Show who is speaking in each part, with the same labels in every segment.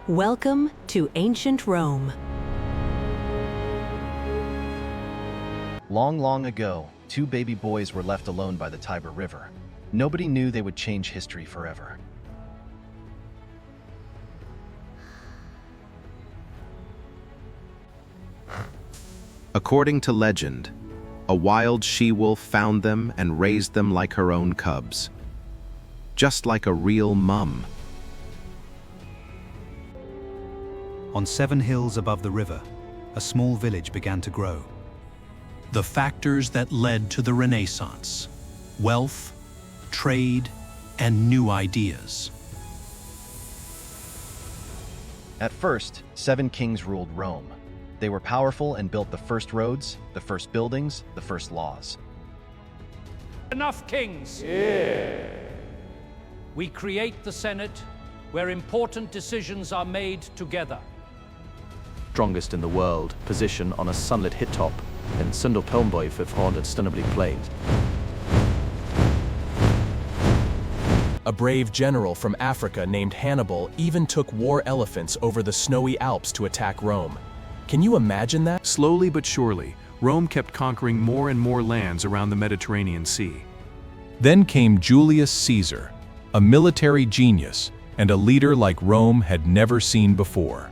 Speaker 1: Welcome to ancient Rome.
Speaker 2: Long, long ago, two baby boys were left alone by the Tiber River. Nobody knew they would change history forever.
Speaker 3: According to legend, a wild she-wolf found them and raised them like her own cubs. Just like a real mum.
Speaker 4: On 7 hills above the river, a small village began to grow.
Speaker 5: The factors that led to the Renaissance: wealth, trade, and new ideas.
Speaker 2: At first, 7 kings ruled Rome. They were powerful and built the first roads, the first buildings, the first laws.
Speaker 6: Enough kings! We create the Senate, where important decisions are made together.
Speaker 7: Strongest in the world, position on a sunlit hilltop in Sundopelmboy för förhållandevis plains.
Speaker 8: A brave general from Africa named Hannibal even took war elephants over the snowy Alps to attack Rome. Can you imagine that?
Speaker 9: Slowly but surely, Rome kept conquering more and more lands around the Mediterranean Sea.
Speaker 10: Then came Julius Caesar, a military genius and a leader like Rome had never seen before.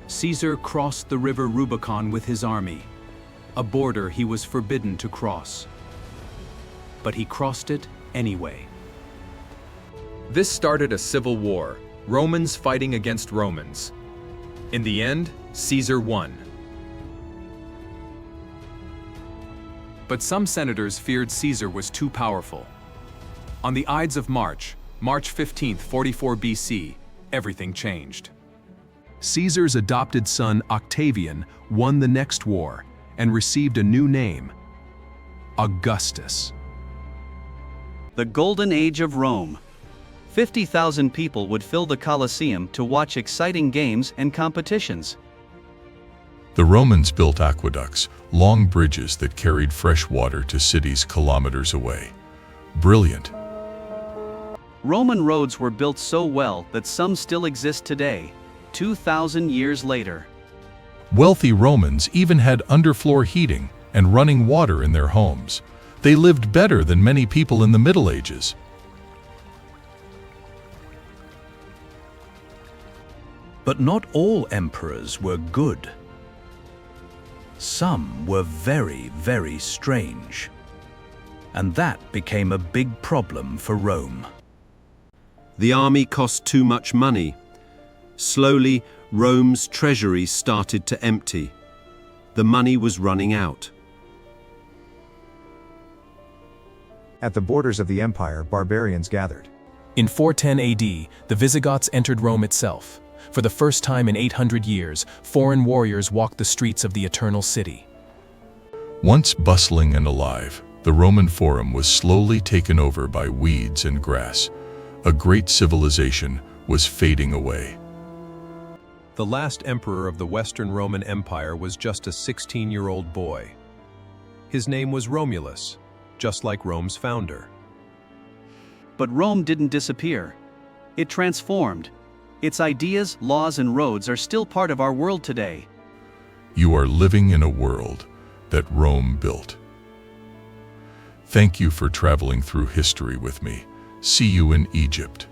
Speaker 11: Caesar crossed the river Rubicon with his army, a border he was forbidden to cross. But he crossed it anyway.
Speaker 12: This started a civil war, Romans fighting against Romans. In the end, Caesar won. But some senators feared Caesar was too powerful. On the Ides of March, March 15th, 44 BC, everything changed.
Speaker 10: Caesar's adopted son Octavian won the next war and received a new name: Augustus.
Speaker 13: The Golden Age of Rome. 50,000 people would fill the Colosseum to watch exciting games and competitions.
Speaker 14: The Romans built aqueducts, long bridges that carried fresh water to cities kilometers away. Brilliant.
Speaker 13: Roman roads were built so well that some still exist today, 2,000 years later.
Speaker 14: Wealthy Romans even had underfloor heating and running water in their homes. They lived better than many people in the Middle Ages.
Speaker 5: But not all emperors were good. Some were very, very strange. And that became a big problem for Rome.
Speaker 15: The army cost too much money. Slowly, Rome's treasury started to empty. The money was running out.
Speaker 16: At the borders of the empire, barbarians gathered.
Speaker 8: In 410 AD, the Visigoths entered Rome itself. For the first time in 800 years, foreign warriors walked the streets of the Eternal City.
Speaker 14: Once bustling and alive, the Roman Forum was slowly taken over by weeds and grass. A great civilization was fading away.
Speaker 10: The last emperor of the Western Roman Empire was just a 16-year-old boy. His name was Romulus, just like Rome's founder.
Speaker 13: But Rome didn't disappear. It transformed. Its ideas, laws, and roads are still part of our world today.
Speaker 14: You are living in a world that Rome built. Thank you for traveling through history with me. See you in Egypt.